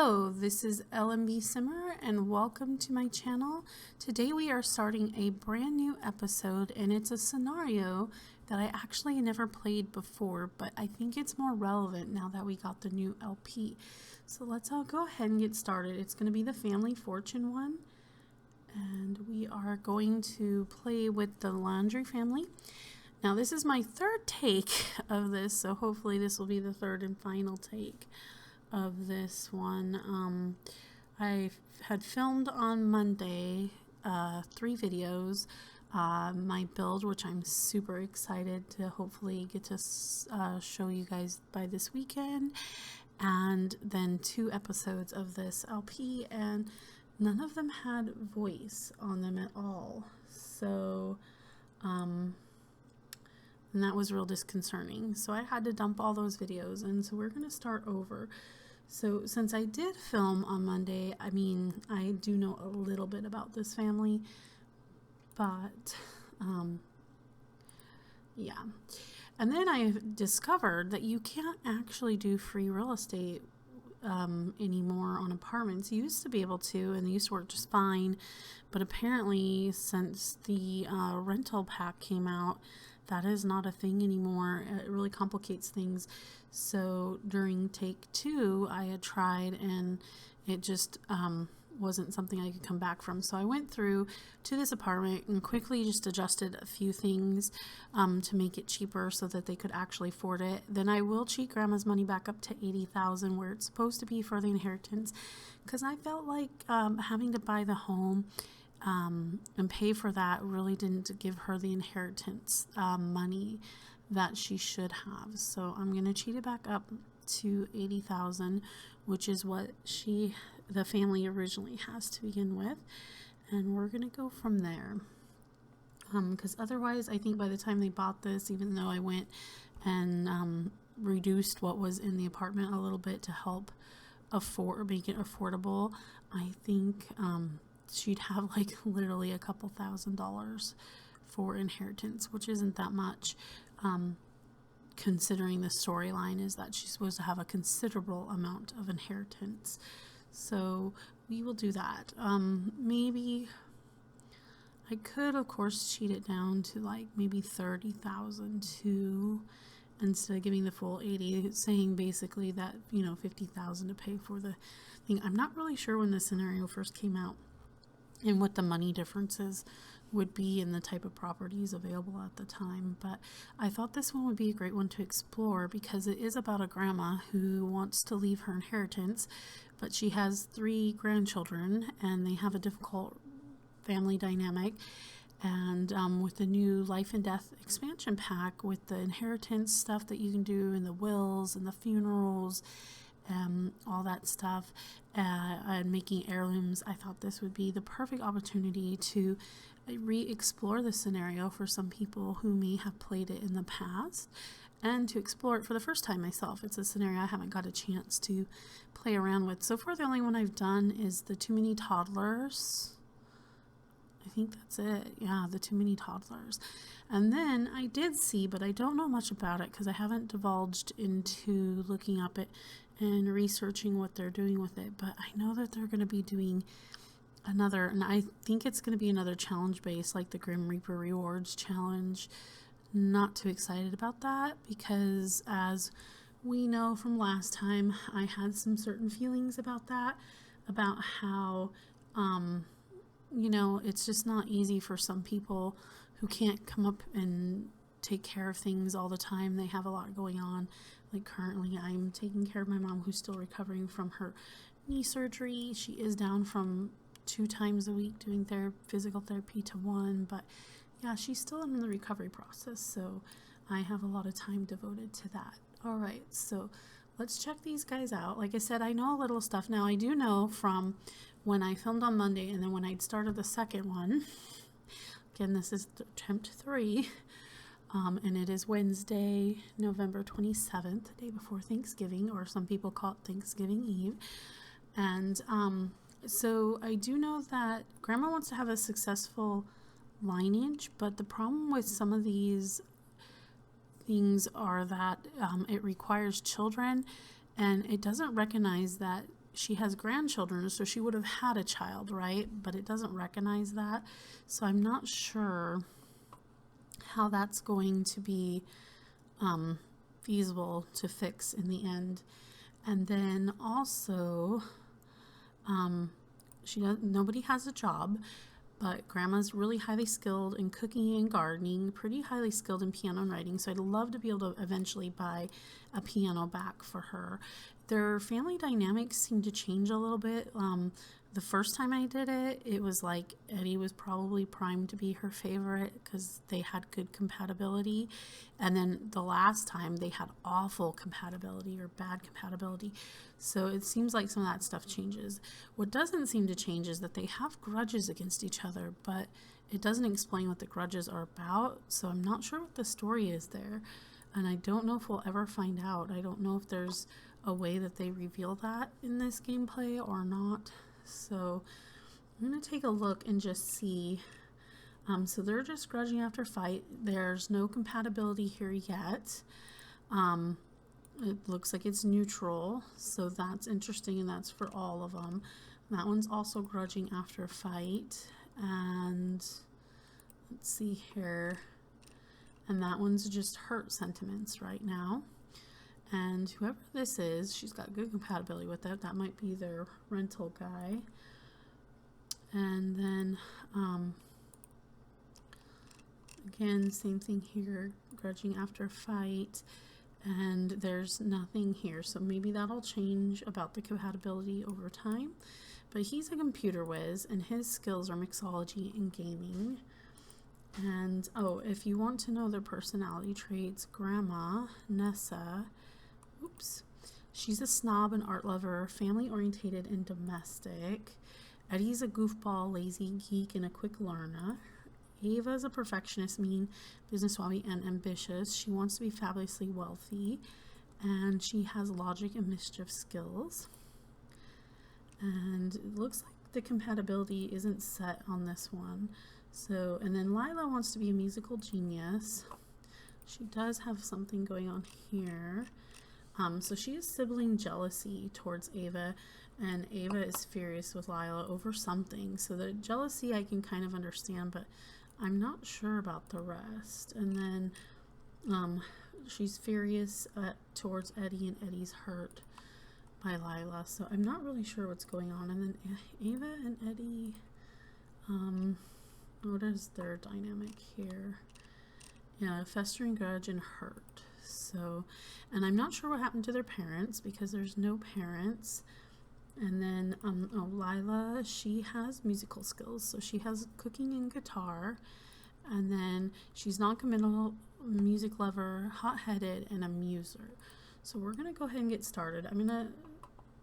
Hello, this is LMB Simmer and welcome to my channel. Today we are starting a brand new episode and it's a scenario that I actually never played before, but I think it's more relevant now that we got the new LP. So let's all go ahead and get started. It's going to be the Family Fortune one and we are going to play with the Landry family. Now this is my third take of this, so hopefully this will be the third and final take of this one. I had filmed on Monday 3 videos. My build, which I'm super excited to hopefully get to show you guys by this weekend, and then 2 episodes of this LP, and none of them had voice on them at all. So and that was real disconcerting. So I had to dump all those videos, and so we're going to start over. So since I did film on Monday, I mean, I do know a little bit about this family, but yeah. And then I discovered that you can't actually do free real estate anymore on apartments. You used to be able to, and they used to work just fine, but apparently since the rental pack came out, that is not a thing anymore. It really complicates things. So during take 2, I had tried and it just wasn't something I could come back from. So I went through to this apartment and quickly just adjusted a few things to make it cheaper so that they could actually afford it. Then I will cheat grandma's money back up to $80,000 where it's supposed to be for the inheritance, because I felt like having to buy the home and pay for that really didn't give her the inheritance money that she should have. So I'm going to cheat it back up to $80,000, which is what the family originally has to begin with, and we're going to go from there. Because otherwise, I think by the time they bought this, even though I went and reduced what was in the apartment a little bit to help make it affordable, I think she'd have like literally a couple $1,000s for inheritance, which isn't that much, considering the storyline is that she's supposed to have a considerable amount of inheritance. So we will do that. Maybe I could, of course, cheat it down to like maybe 30,000 too, instead of giving the full 80, saying basically that, you know, 50,000 to pay for the thing. I'm not really sure when the scenario first came out and what the money differences would be in the type of properties available at the time, but I thought this one would be a great one to explore because it is about a grandma who wants to leave her inheritance, but she has 3 grandchildren and they have a difficult family dynamic. And with the new Life and Death expansion pack, with the inheritance stuff that you can do and the wills and the funerals, all that stuff, and making heirlooms, I thought this would be the perfect opportunity to re-explore the scenario for some people who may have played it in the past, and to explore it for the first time myself. It's a scenario I haven't got a chance to play around with. So far, the only one I've done is the Too Many Toddlers. I think that's it. Yeah, the Too Many Toddlers. And then I did see, but I don't know much about it because I haven't divulged into looking up it and researching what they're doing with it. But I know that they're going to be doing another, and I think it's going to be another challenge base like the Grim Reaper Rewards Challenge. Not too excited about that because, as we know from last time, I had some certain feelings about that, about how you know, it's just not easy for some people who can't come up and take care of things all the time. They have a lot going on. Like currently I'm taking care of my mom who's still recovering from her knee surgery. She is down from 2 times a week doing physical therapy to 1, but yeah, she's still in the recovery process. So I have a lot of time devoted to that. All right, so let's check these guys out. Like I said, I know a little stuff. Now I do know from when I filmed on Monday and then when I'd started the second one, again, this is attempt 3, and it is Wednesday, November 27th, the day before Thanksgiving, or some people call it Thanksgiving Eve. And so I do know that Grandma wants to have a successful lineage, but the problem with some of these things are that it requires children, and it doesn't recognize that she has grandchildren, so she would have had a child, right? But it doesn't recognize that. So I'm not sure how that's going to be feasible to fix in the end. And then also, nobody has a job, but grandma's really highly skilled in cooking and gardening, pretty highly skilled in piano and writing. So I'd love to be able to eventually buy a piano back for her. Their family dynamics seem to change a little bit. The first time I did it, it was like Eddie was probably primed to be her favorite because they had good compatibility. And then the last time they had awful compatibility or bad compatibility. So it seems like some of that stuff changes. What doesn't seem to change is that they have grudges against each other, but it doesn't explain what the grudges are about. So I'm not sure what the story is there. And I don't know if we'll ever find out. I don't know if there's a way that they reveal that in this gameplay or not. So I'm going to take a look and just see. So they're just grudging after fight. There's no compatibility here yet. It looks like it's neutral, so that's interesting, and that's for all of them. That one's also grudging after fight, and let's see here. And that one's just hurt sentiments right now. And whoever this is, she's got good compatibility with that. That might be their rental guy. And then, again, same thing here, grudging after fight. And there's nothing here. So maybe that'll change about the compatibility over time. But he's a computer whiz, and his skills are mixology and gaming. And, oh, if you want to know their personality traits, Grandma, Nessa, she's a snob and art lover, family-orientated and domestic. Eddie's a goofball, lazy geek, and a quick learner. Ava's a perfectionist, mean, business-savvy, and ambitious. She wants to be fabulously wealthy, and she has logic and mischief skills. And it looks like the compatibility isn't set on this one. So, and then Lila wants to be a musical genius. She does have something going on here. So she has sibling jealousy towards Ava, and Ava is furious with Lila over something. So the jealousy I can kind of understand, but I'm not sure about the rest. And then she's furious towards Eddie, and Eddie's hurt by Lila. So I'm not really sure what's going on. And then Ava and Eddie, what is their dynamic here? Yeah, festering grudge and hurt. So, and I'm not sure what happened to their parents because there's no parents. And then, Lila, she has musical skills. So she has cooking and guitar. And then she's non-committal, music lover, hot-headed, and a muser. So we're going to go ahead and get started. I'm going to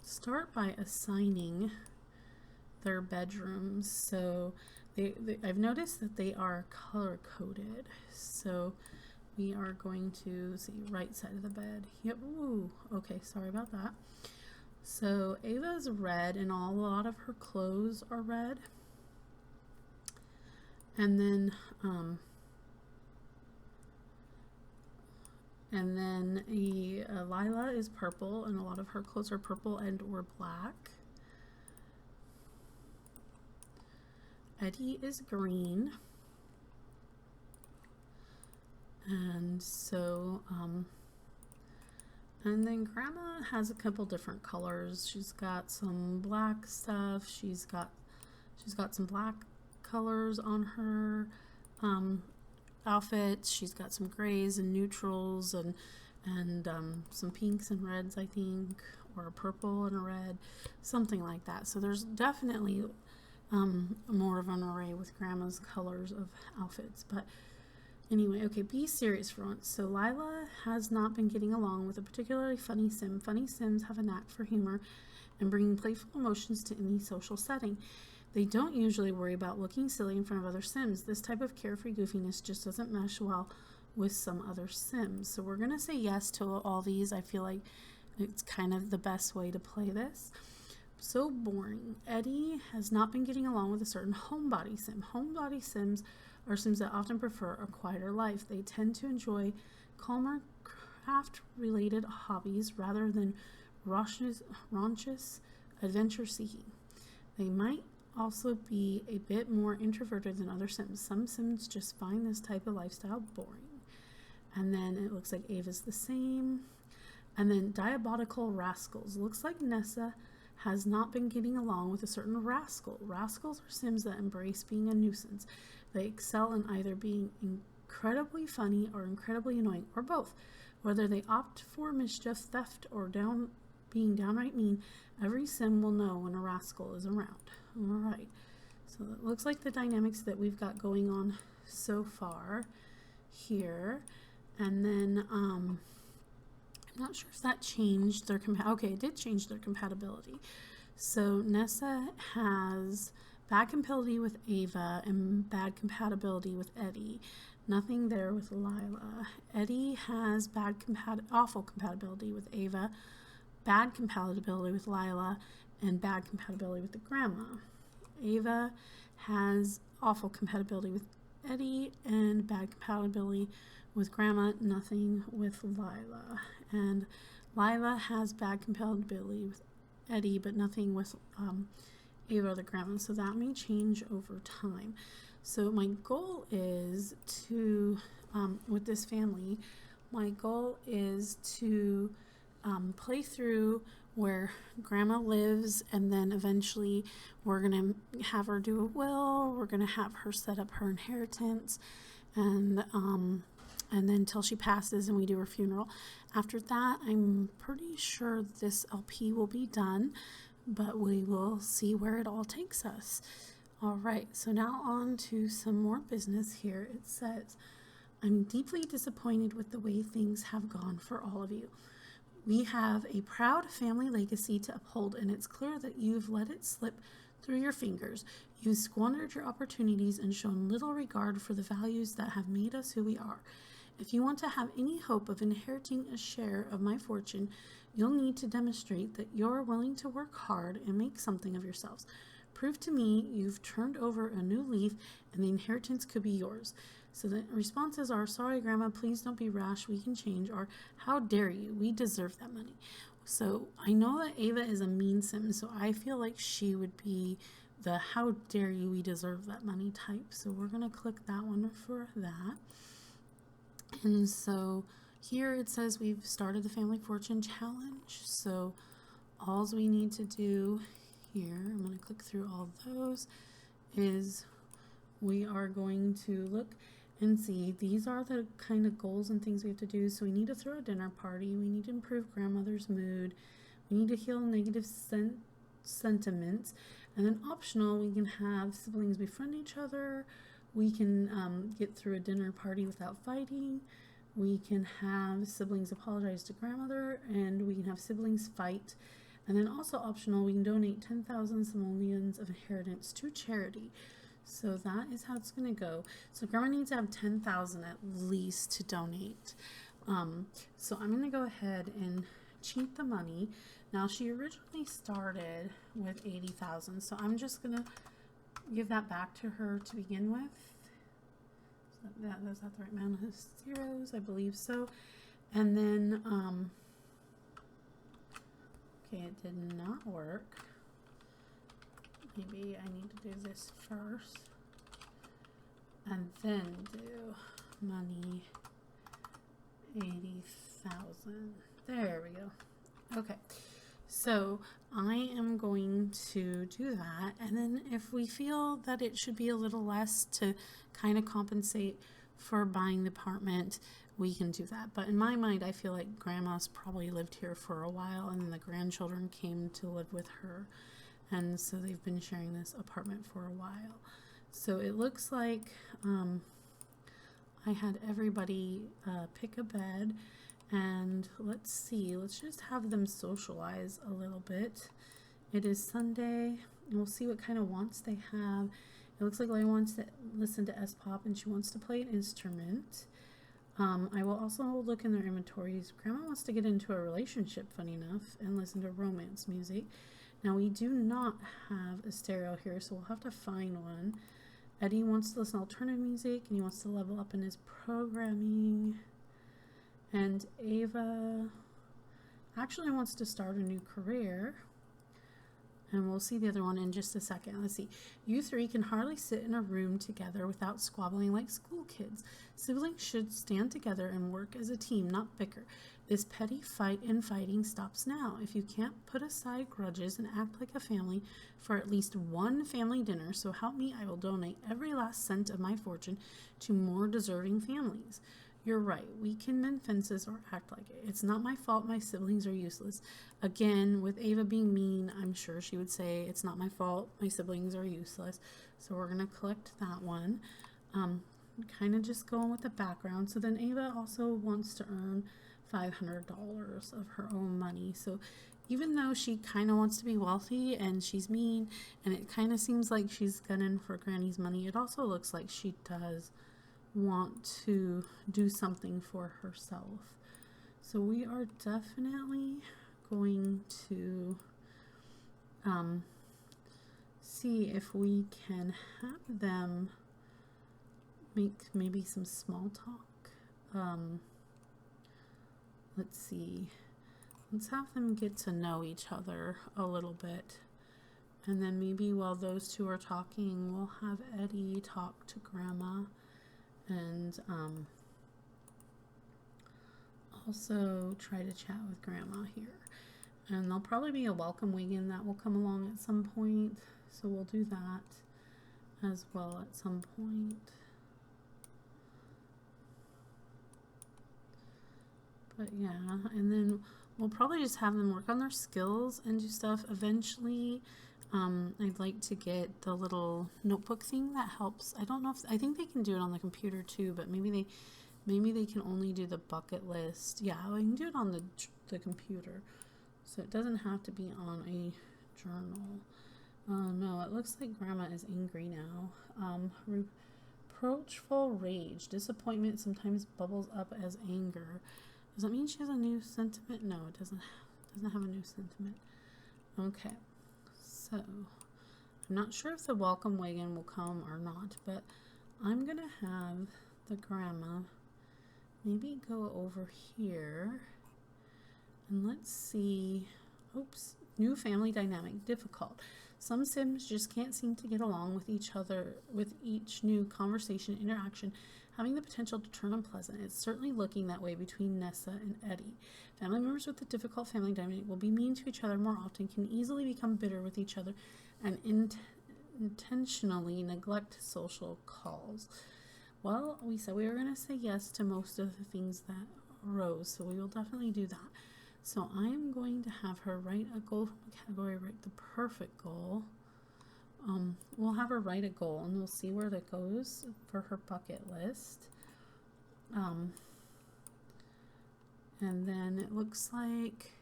start by assigning their bedrooms. So I've noticed that they are color-coded. So we are going to see right side of the bed. Yep. Ooh. Okay. Sorry about that. So Ava's red, and a lot of her clothes are red. And then Lila is purple, and a lot of her clothes are purple and or black. Eddie is green. And so, and then Grandma has a couple different colors. She's got some black stuff. She's got some black colors on her outfit. She's got some grays and neutrals and some pinks and reds, I think, or a purple and a red, something like that. So there's definitely more of an array with Grandma's colors of outfits. But anyway, okay, be serious for once. So Lila has not been getting along with a particularly funny sim. Funny sims have a knack for humor and bringing playful emotions to any social setting. They don't usually worry about looking silly in front of other sims. This type of carefree goofiness just doesn't mesh well with some other sims. So we're going to say yes to all these. I feel like it's kind of the best way to play this. So boring. Eddie has not been getting along with a certain homebody sim. Homebody sims are sims that often prefer a quieter life. They tend to enjoy calmer craft-related hobbies rather than raunchous adventure seeking. They might also be a bit more introverted than other Sims. Some Sims just find this type of lifestyle boring. And then it looks like Ava's the same. And then Diabolical Rascals. Looks like Nessa has not been getting along with a certain rascal. Rascals are Sims that embrace being a nuisance. They excel in either being incredibly funny or incredibly annoying, or both. Whether they opt for mischief, theft, or being downright mean, every Sim will know when a rascal is around. Alright, so it looks like the dynamics that we've got going on so far here. And then, I'm not sure if that changed their okay, it did change their compatibility. So Nessa has bad compatibility with Ava and bad compatibility with Eddie. Nothing there with Lila. Eddie has awful compatibility with Ava, bad compatibility with Lila, and bad compatibility with the grandma. Ava has awful compatibility with Eddie and bad compatibility with grandma, nothing with Lila. And Lila has bad compatibility with Eddie, but nothing with Ava or the grandma. So that may change over time. So my goal is to, with this family, my goal is to play through where grandma lives, and then eventually we're gonna have her do a will, we're gonna have her set up her inheritance, and then till she passes and we do her funeral. After that, I'm pretty sure this LP will be done, but we will see where it all takes us. All right, so now on to some more business here. It says, I'm deeply disappointed with the way things have gone for all of you. We have a proud family legacy to uphold, and it's clear that you've let it slip through your fingers. You've squandered your opportunities and shown little regard for the values that have made us who we are. If you want to have any hope of inheriting a share of my fortune, you'll need to demonstrate that you're willing to work hard and make something of yourselves. Prove to me you've turned over a new leaf and the inheritance could be yours. So the responses are, sorry, Grandma, please don't be rash, we can change, or how dare you, we deserve that money. So I know that Ava is a mean Sim, so I feel like she would be the how dare you, we deserve that money type. So we're going to click that one for that. And so here it says we've started the Family Fortune Challenge. So all we need to do here, I'm going to click through all those, is we are going to look and see, these are the kind of goals and things we have to do. So we need to throw a dinner party. We need to improve grandmother's mood. We need to heal negative sentiments. And then optional, we can have siblings befriend each other. We can get through a dinner party without fighting. We can have siblings apologize to grandmother, and we can have siblings fight. And then also optional, we can donate 10,000 simoleons of inheritance to charity. So that is how it's going to go. So grandma needs to have 10,000 at least to donate. So I'm going to go ahead and cheat the money. Now she originally started with 80,000, so I'm just going to give that back to her to begin with. So that's not the right amount of zeros, I believe so. And then, okay, it did not work. Maybe I need to do this first and then do money 80,000. There we go. Okay, so I am going to do that, and then if we feel that it should be a little less to kind of compensate for buying the apartment, we can do that. But in my mind, I feel like grandma's probably lived here for a while, and then the grandchildren came to live with her. And so they've been sharing this apartment for a while. So it looks like I had everybody pick a bed. And let's see, let's just have them socialize a little bit. It is Sunday, and we'll see what kind of wants they have. It looks like Leia wants to listen to S-Pop, and she wants to play an instrument. I will also look in their inventories. Grandma wants to get into a relationship, funny enough, and listen to romance music. Now, we do not have a stereo here, so we'll have to find one. Eddie wants to listen to alternative music, and he wants to level up in his programming. And Ava actually wants to start a new career. And we'll see the other one in just a second. Let's see. You three can hardly sit in a room together without squabbling like school kids. Siblings should stand together and work as a team, not bicker. This petty fighting stops now. If you can't put aside grudges and act like a family for at least one family dinner, so help me, I will donate every last cent of my fortune to more deserving families. You're right. We can mend fences or act like it. It's not my fault my siblings are useless. Again, with Ava being mean, I'm sure she would say, it's not my fault my siblings are useless. So we're going to collect that one. Kind of just going with the background. So then Ava also wants to earn $500 of her own money. So even though she kind of wants to be wealthy and she's mean, and it kind of seems like she's gunning for Granny's money, it also looks like she does want to do something for herself. So we are definitely going to see if we can have them make maybe some small talk. Let's see. Let's have them get to know each other a little bit. And then maybe while those two are talking, we'll have Eddie talk to Grandma. And also try to chat with Grandma here. And there'll probably be a welcome wagon that will come along at some point. So we'll do that as well at some point. But yeah, and then we'll probably just have them work on their skills and do stuff. Eventually, I'd like to get the little notebook thing that helps. I don't know if, I think they can do it on the computer too, but maybe they can only do the bucket list. Yeah, we can do it on the computer. So it doesn't have to be on a journal. Oh no, it looks like Grandma is angry now. Reproachful rage. Disappointment sometimes bubbles up as anger. Does that mean she has a new sentiment? No, it doesn't have a new sentiment. Okay. So, I'm not sure if the welcome wagon will come or not, but I'm going to have the Grandma maybe go over here and let's see. Oops, new family dynamic, difficult. Some Sims just can't seem to get along with each other, with each new conversation, interaction, having the potential to turn unpleasant. It's certainly looking that way between Nessa and Eddie. Family members with a difficult family dynamic will be mean to each other more often, can easily become bitter with each other, and intentionally neglect social calls. Well, we said we were going to say yes to most of the things that arose, so we will definitely do that. So I'm going to have her write a goal from a category, write the perfect goal. We'll have her write a goal and we'll see where that goes for her bucket list. And then it looks like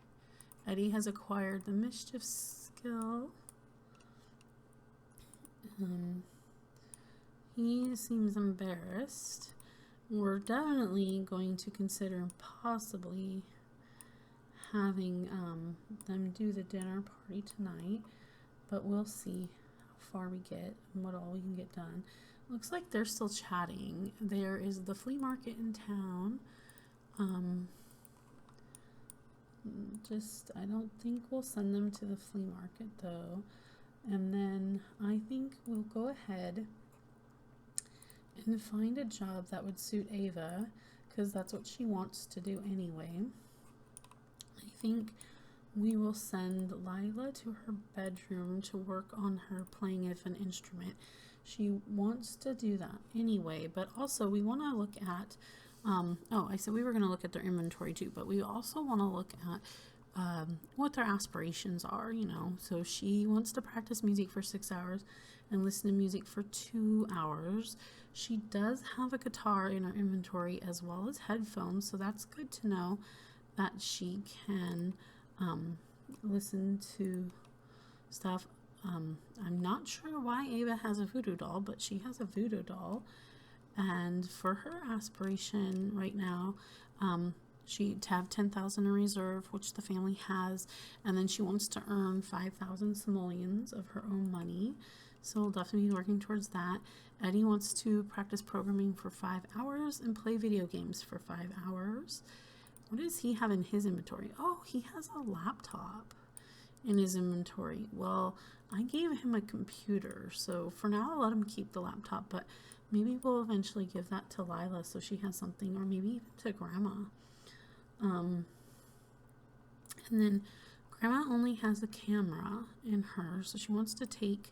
Eddie has acquired the mischief skill. He seems embarrassed. We're definitely going to consider possibly having them do the dinner party tonight, but we'll see how far we get and what all we can get done. Looks like they're still chatting. There is the flea market in town. I don't think we'll send them to the flea market though. And then I think we'll go ahead and find a job that would suit Ava, because that's what she wants to do anyway. I think we will send Lila to her bedroom to work on her playing of an instrument. She wants to do that anyway, but also we want to look at, I said we were going to look at their inventory too, but we also want to look at what their aspirations are, you know. So she wants to practice music for 6 hours and listen to music for 2 hours. She does have a guitar in her inventory as well as headphones, so that's good to know that she can listen to stuff. I'm not sure why Ava has a voodoo doll, but she has a voodoo doll. And for her aspiration right now, she to have 10,000 in reserve, which the family has, and then she wants to earn 5,000 simoleons of her own money. So we'll definitely be working towards that. Eddie wants to practice programming for 5 hours and play video games for 5 hours. What does he have in his inventory? Oh, he has a laptop in his inventory. Well, I gave him a computer, so for now I'll let him keep the laptop, but maybe we'll eventually give that to Lila so she has something, or maybe even to Grandma. And then Grandma only has a camera in her, so she wants to take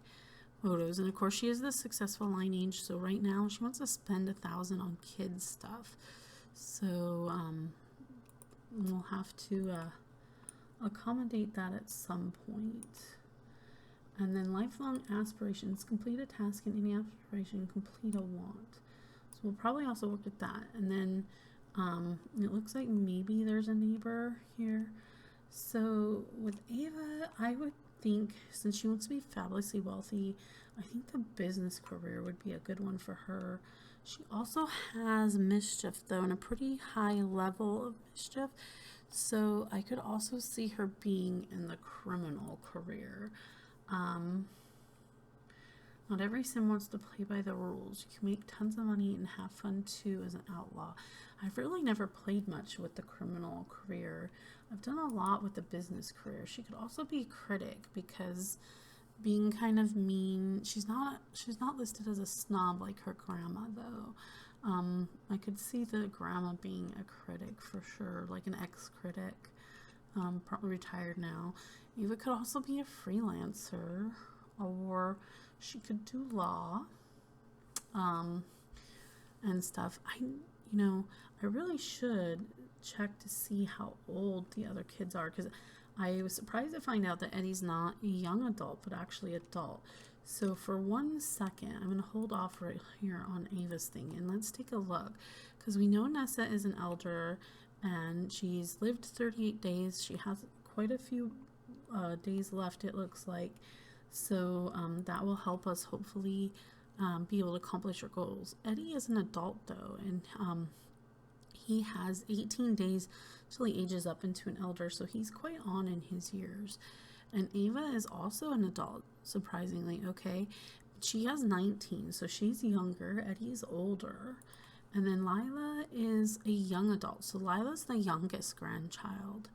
photos. And of course, she is the successful lineage, so right now she wants to spend $1,000 on kids stuff. So we'll have to accommodate that at some point. And then lifelong aspirations: complete a task in any aspiration, complete a want. So we'll probably also look at that. And then it looks like maybe there's a neighbor here. So with Ava, I would think, since she wants to be fabulously wealthy, I think the business career would be a good one for her. She also has mischief, though, and a pretty high level of mischief. So I could also see her being in the criminal career. Not every sim wants to play by the rules. You can make tons of money and have fun too as an outlaw. I've really never played much with the criminal career. I've done a lot with the business career. She could also be a critic, because being kind of mean, she's not listed as a snob like her grandma, though. I could see the grandma being a critic for sure, like an ex-critic, probably retired now. Eva could also be a freelancer, or she could do law, and stuff. I really should check to see how old the other kids are, because I was surprised to find out that Eddie's not a young adult, but actually adult. So for 1 second, I'm going to hold off right here on Ava's thing, and let's take a look, because we know Nessa is an elder, and she's lived 38 days. She has quite a few days left, it looks like. So that will help us hopefully be able to accomplish our goals. Eddie is an adult, though, and he has 18 days till he ages up into an elder, so he's quite on in his years. And Ava is also an adult, surprisingly, okay? She has 19, so she's younger. Eddie's older. And then Lila is a young adult, so Lila's the youngest grandchild.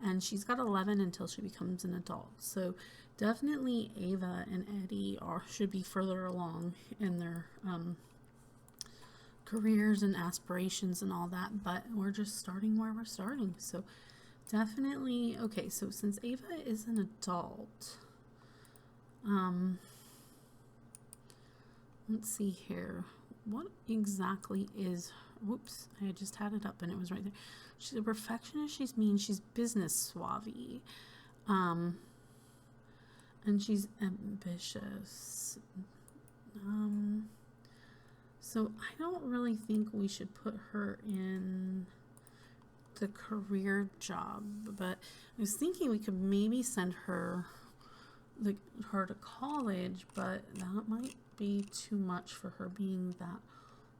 And she's got 11 until she becomes an adult. So definitely Ava and Eddie should be further along in their careers and aspirations and all that, but we're just starting where we're starting. So definitely, okay, so since Ava is an adult, let's see here. What exactly is, whoops, I just had it up and it was right there. She's a perfectionist, she's mean, she's business savvy, and she's ambitious. So I don't really think we should put her in the career job, but I was thinking we could maybe send her to college, but that might be too much for her being that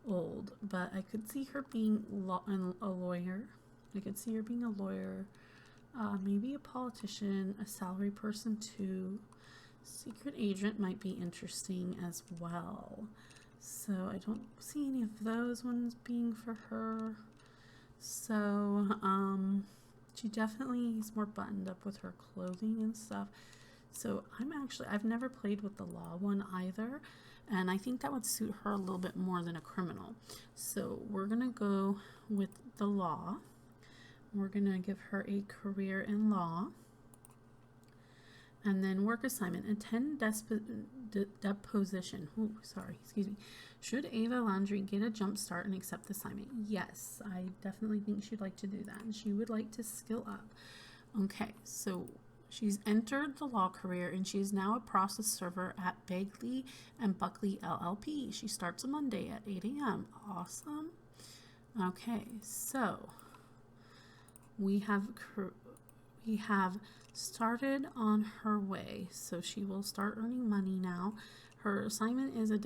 old. But I could see her being a lawyer. I could see her being a lawyer, maybe a politician, a salary person too. Secret agent might be interesting as well. So I don't see any of those ones being for her. So she definitely is more buttoned up with her clothing and stuff. So I've never played with the law one either, and I think that would suit her a little bit more than a criminal. So we're gonna go with the law. We're gonna give her a career in law. And then work assignment, attend deposition. Ooh, sorry, excuse me. Should Ava Landry get a jump start and accept the assignment? Yes, I definitely think she'd like to do that, and she would like to skill up. Okay, so she's entered the law career, and she's now a process server at Begley and Buckley LLP. She starts on Monday at 8 a.m. Awesome. Okay, so we have started on her way, so she will start earning money now. Her assignment is a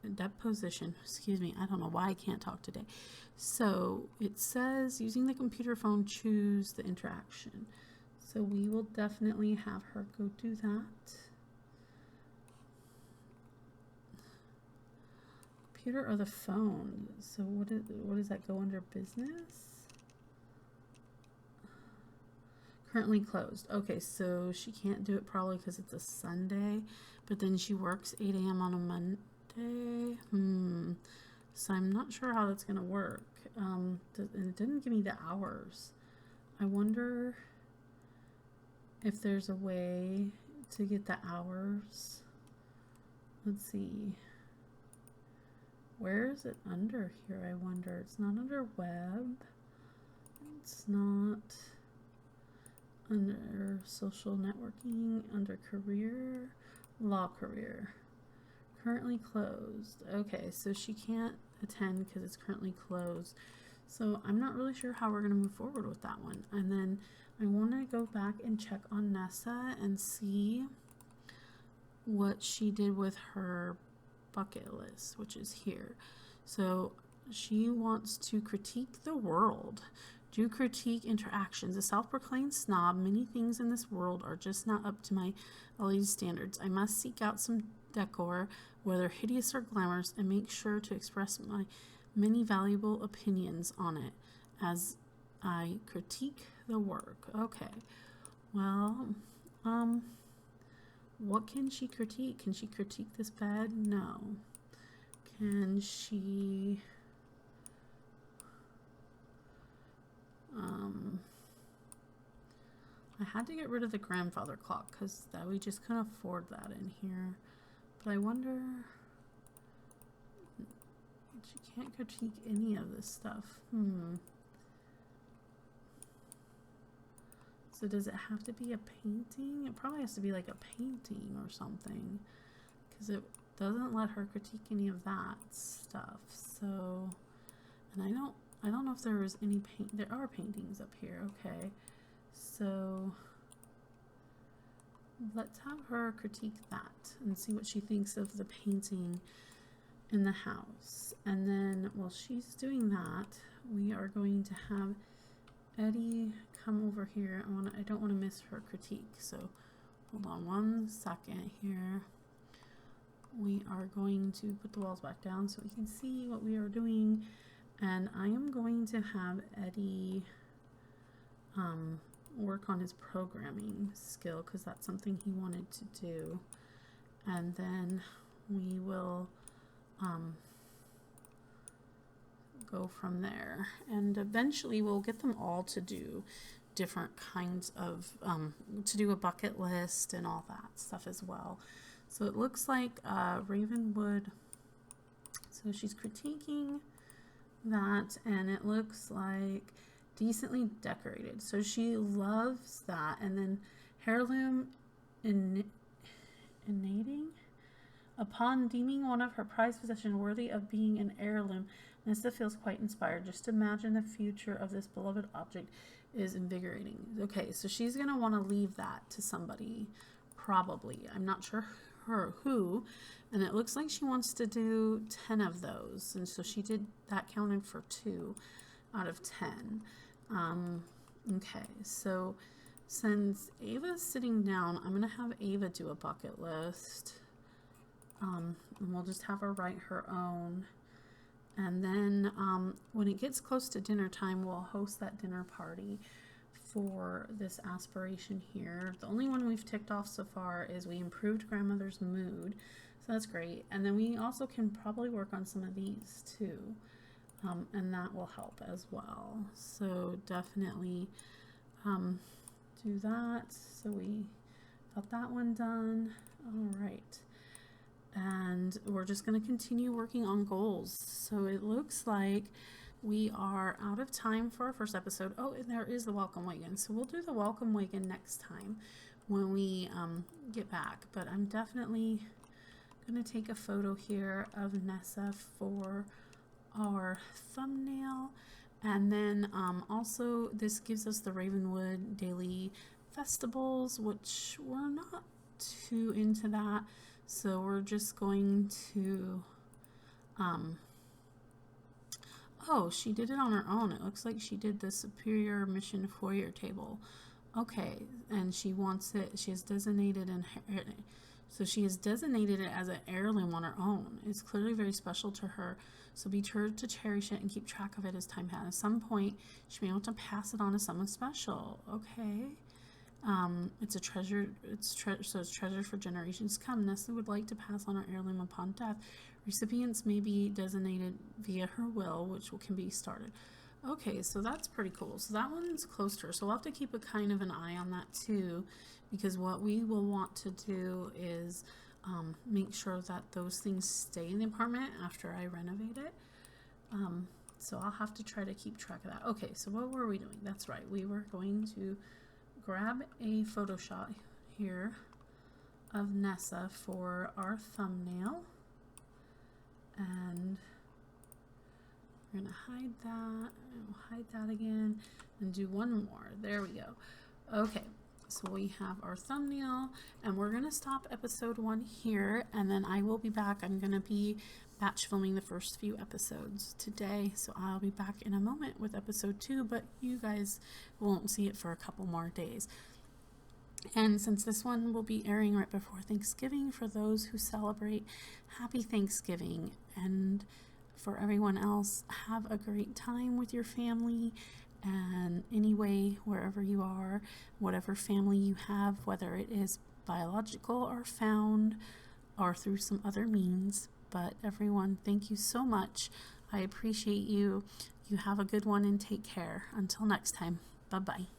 deposition. Excuse me, I don't know why I can't talk today. So it says using the computer phone, choose the interaction. So we will definitely have her go do that. Computer or the phone. So what does that go under? Business? Currently closed. Okay, so she can't do it probably because it's a Sunday, but then she works 8 a.m. on a Monday. So I'm not sure how that's gonna work. And it didn't give me the hours. I wonder if there's a way to get the hours. Let's see. Where is it under here? I wonder. It's not under web. It's not under social networking, under career, law career. Currently closed. Okay, so she can't attend because it's currently closed. So I'm not really sure how we're going to move forward with that one. And then I want to go back and check on Nessa and see what she did with her bucket list, which is here. So she wants to critique the world. Do critique interactions. A self-proclaimed snob, many things in this world are just not up to my elite standards. I must seek out some decor, whether hideous or glamorous, and make sure to express my many valuable opinions on it as I critique the work. Okay. Well, what can she critique? Can she critique this bed? No. Can she... I had to get rid of the grandfather clock because we just couldn't afford that in here. But I wonder... She can't critique any of this stuff. So does it have to be a painting? It probably has to be like a painting or something, because it doesn't let her critique any of that stuff. So, and I don't know if there is any paint. There are paintings up here. Okay, so let's have her critique that and see what she thinks of the painting in the house. And then while she's doing that, we are going to have Eddie come over here. I don't want to miss her critique, so hold on one second here. We are going to put the walls back down so we can see what we are doing, and I am going to have Eddie work on his programming skill because that's something he wanted to do, and then we will go from there, and eventually we'll get them all to do different kinds of to do a bucket list and all that stuff as well. So it looks like Ravenwood, so she's critiquing that, and it looks like decently decorated, so she loves that. And then heirloom innating, upon deeming one of her prized possessions worthy of being an heirloom, Nessa feels quite inspired. Just imagine the future of this beloved object is invigorating. Okay, so she's going to want to leave that to somebody, probably. I'm not sure who, and it looks like she wants to do 10 of those, and so she did that, counted for 2 out of 10. Okay, so since Ava's sitting down, I'm going to have Ava do a bucket list. And we'll just have her write her own. And then when it gets close to dinner time, we'll host that dinner party for this aspiration here. The only one we've ticked off so far is we improved grandmother's mood. So that's great. And then we also can probably work on some of these too. And that will help as well. So definitely do that. So we got that one done. All right. And we're just going to continue working on goals. So it looks like we are out of time for our first episode. Oh, and there is the welcome wagon. So we'll do the welcome wagon next time when we get back. But I'm definitely going to take a photo here of Nessa for our thumbnail. And then also this gives us the Ravenwood daily festivals, which we're not too into that. So we're just going to, oh, she did it on her own. It looks like she did the Superior Mission Foyer table. Okay, and she wants it, she has designated, so she has designated it as an heirloom on her own. It's clearly very special to her, so be sure to cherish it and keep track of it as time passes. At some point, she may want to pass it on to someone special. Okay. It's a treasure. So it's treasured for generations to come. Nessa would like to pass on her heirloom upon death. Recipients may be designated via her will, which can be started. Okay, so that's pretty cool. So that one's close to her. So we'll have to keep a kind of an eye on that too, because what we will want to do is make sure that those things stay in the apartment after I renovate it. So I'll have to try to keep track of that. Okay, so what were we doing? That's right. We were going to grab a photo shot here of Nessa for our thumbnail. And we're going to hide that. And we'll hide that again and do one more. There we go. Okay. So we have our thumbnail, and we're going to stop episode 1 here, and then I will be back. I'm going to be batch filming the first few episodes today, so I'll be back in a moment with episode 2, but you guys won't see it for a couple more days. And since this one will be airing right before Thanksgiving, for those who celebrate, happy Thanksgiving, and for everyone else, have a great time with your family. And anyway, wherever you are, whatever family you have, whether it is biological or found or through some other means. But everyone, thank you so much. I appreciate you. You have a good one and take care. Until next time. Bye-bye.